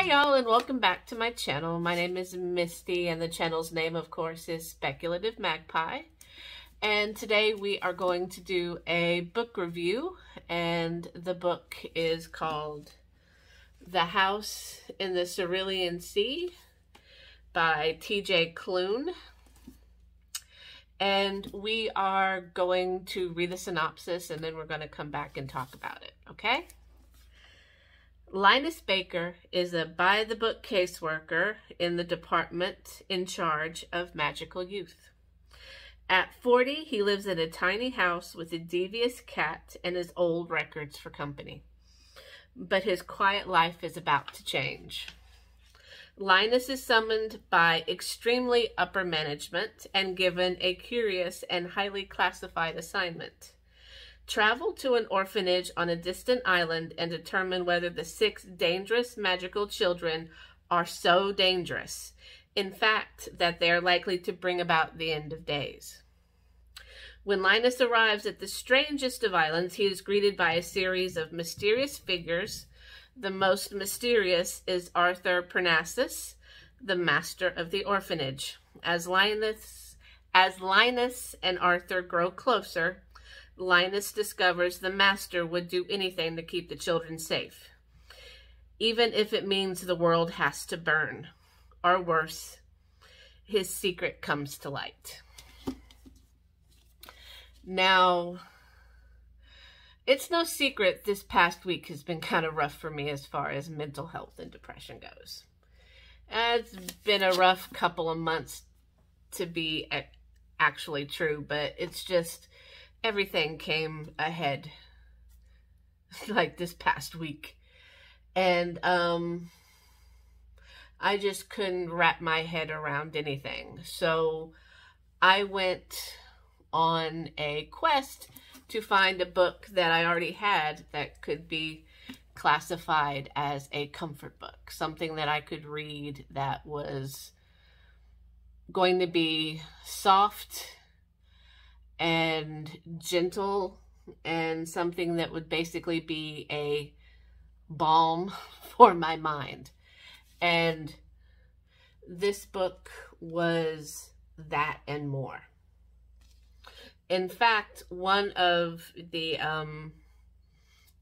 y'all, and welcome back to my channel. My name is Misty, and the channel's name, of course, is Speculative Magpie. And today we are going to do a book review, and the book is called The House in the Cerulean Sea by T.J. Klune. And we are going to read the synopsis, and then we're going to come back and talk about it, okay? Linus Baker is a by-the-book caseworker in the department in charge of magical youth. At 40, he lives in a tiny house with a devious cat and his old records for company. But his quiet life is about to change. Linus is summoned by extremely upper management and given a curious and highly classified assignment. Travel to an orphanage on a distant island and determine whether the 6 dangerous magical children are so dangerous, in fact, that they are likely to bring about the end of days. When Linus arrives at the strangest of islands, he is greeted by a series of mysterious figures. The most mysterious is Arthur Parnassus, the master of the orphanage. As Linus and Arthur grow closer, Linus discovers the master would do anything to keep the children safe, even if it means the world has to burn. Or worse, his secret comes to light. Now, it's no secret this past week has been kind of rough for me as far as mental health and depression goes. It's been a rough couple of months to be actually true, but it's just everything came ahead like this past week. And I just couldn't wrap my head around anything. So I went on a quest to find a book that I already had that could be classified as a comfort book. Something that I could read that was going to be soft and gentle, and something that would basically be a balm for my mind. And this book was that and more. In fact, one of the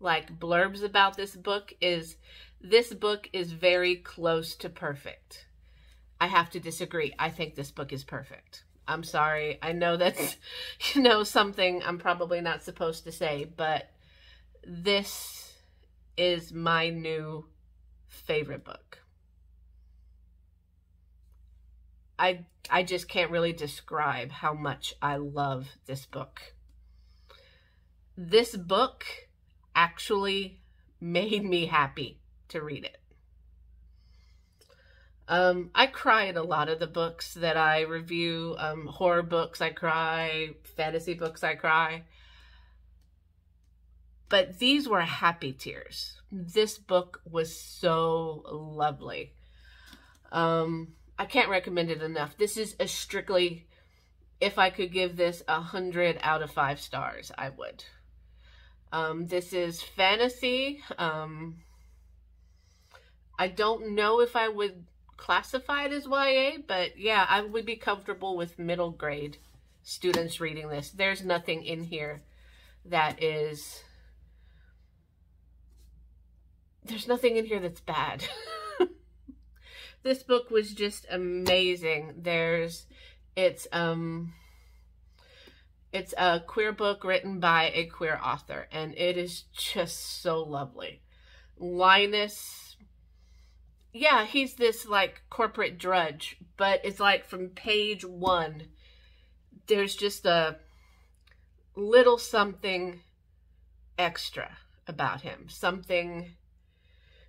blurbs about this book is very close to perfect. I have to disagree. I think this book is perfect. I'm sorry. I know that's, something I'm probably not supposed to say, but this is my new favorite book. I just can't really describe how much I love this book. This book actually made me happy to read it. I cry in a lot of the books that I review. Horror books, I cry. Fantasy books, I cry. But these were happy tears. This book was so lovely. I can't recommend it enough. This is a strictly, if I could give this 100 out of 5 stars, I would. This is fantasy. I don't know if I would classify it as YA, but yeah, I would be comfortable with middle grade students reading this. There's nothing in here that is, there's nothing in here that's bad. This book was just amazing. It's a queer book written by a queer author, and it is just so lovely. Linus, yeah, he's this corporate drudge, but it's from page 1, there's just a little something extra about him. Something,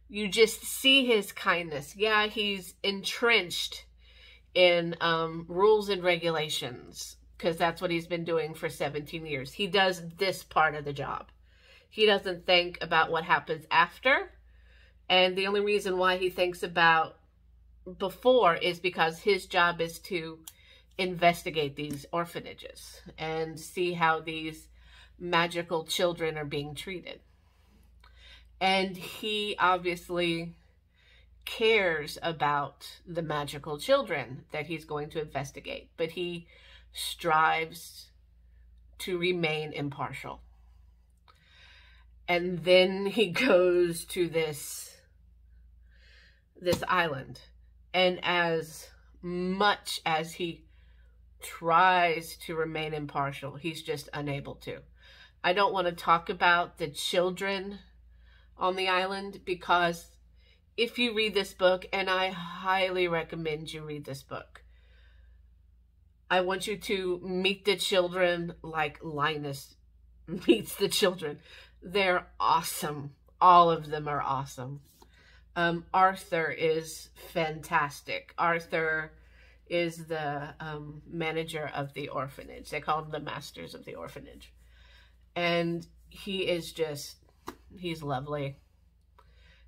you just see his kindness. Yeah, he's entrenched in rules and regulations, because that's what he's been doing for 17 years. He does this part of the job. He doesn't think about what happens after. And the only reason why he thinks about before is because his job is to investigate these orphanages and see how these magical children are being treated. And he obviously cares about the magical children that he's going to investigate, but he strives to remain impartial. And then he goes to this island, and as much as he tries to remain impartial, he's just unable to. I don't want to talk about the children on the island, because if you read this book, and I highly recommend you read this book, I want you to meet the children like Linus meets the children. They're awesome. All of them are awesome. Arthur is fantastic. Arthur is the manager of the orphanage. They call him the masters of the orphanage. And he is just, he's lovely.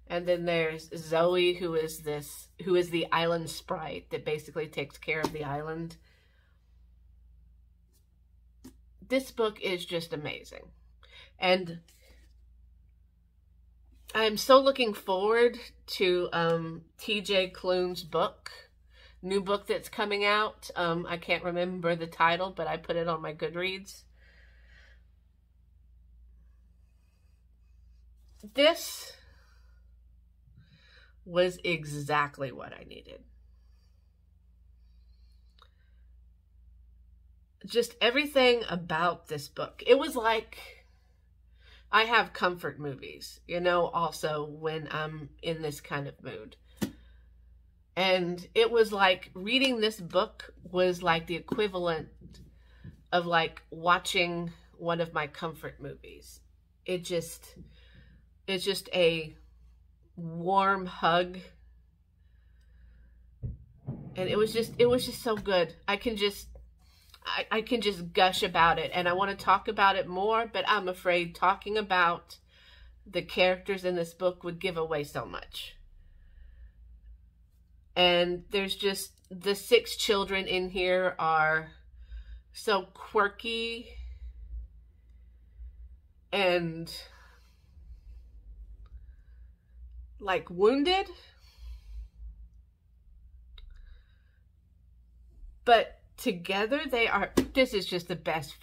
And then there's Zoe, who is the island sprite that basically takes care of the island. This book is just amazing. And I'm so looking forward to TJ Klune's book, new book that's coming out. I can't remember the title, but I put it on my Goodreads. This was exactly what I needed. Just everything about this book. It was like, I have comfort movies, you know, also when I'm in this kind of mood. And it was like reading this book was like the equivalent of like watching one of my comfort movies. It's just a warm hug. And it was just so good. I can just gush about it, and I want to talk about it more, but I'm afraid talking about the characters in this book would give away so much. And there's just, the 6 children in here are so quirky and like wounded, but together they are, this is the best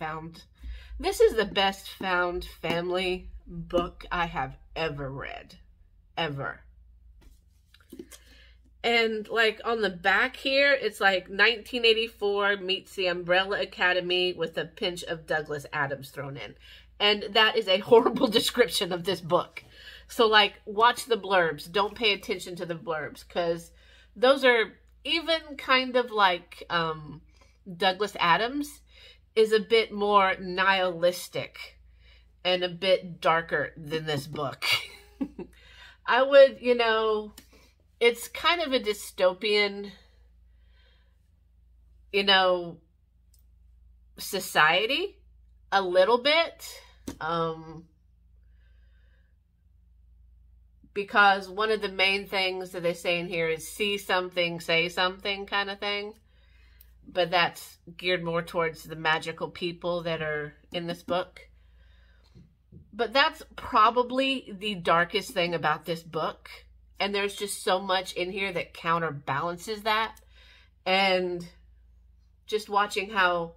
found family book I have ever read, ever. And like on the back here, it's like 1984 meets the Umbrella Academy with a pinch of Douglas Adams thrown in. And that is a horrible description of this book. So like, watch the blurbs. Don't pay attention to the blurbs, because those are even kind of like, Douglas Adams is a bit more nihilistic and a bit darker than this book. I would, you know, it's kind of a dystopian, you know, society, a little bit. Because one of the main things that they say in here is see something, say something kind of thing. But that's geared more towards the magical people that are in this book. But that's probably the darkest thing about this book. And there's just so much in here that counterbalances that. And just watching how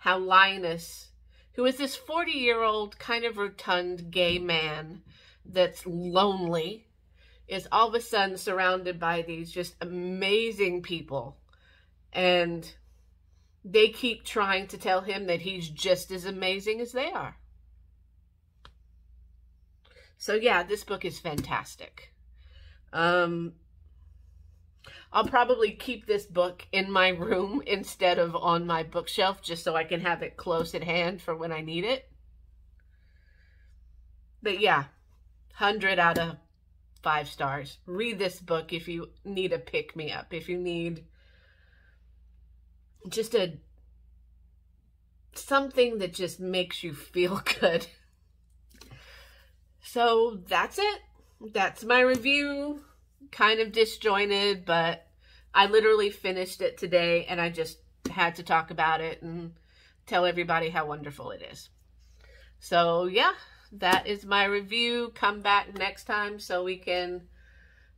Linus, who is this 40-year-old kind of rotund gay man that's lonely, is all of a sudden surrounded by these just amazing people. And they keep trying to tell him that he's just as amazing as they are. So yeah, this book is fantastic. I'll probably keep this book in my room instead of on my bookshelf, just so I can have it close at hand for when I need it. But yeah, 100 out of 5 stars. Read this book if you need a pick-me-up, if you need just something that just makes you feel good. So that's it. That's my review. Kind of disjointed, but I literally finished it today, and I just had to talk about it and tell everybody how wonderful it is. So yeah, that is my review. Come back next time so we can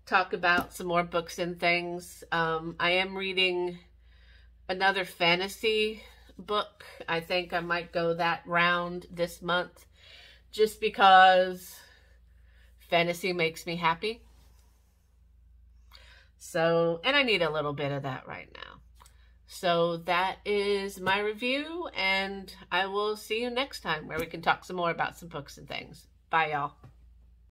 talk about some more books and things. I am reading another fantasy book. I think I might go that round this month just because fantasy makes me happy. So, and I need a little bit of that right now. So that is my review, and I will see you next time where we can talk some more about some books and things. Bye, y'all.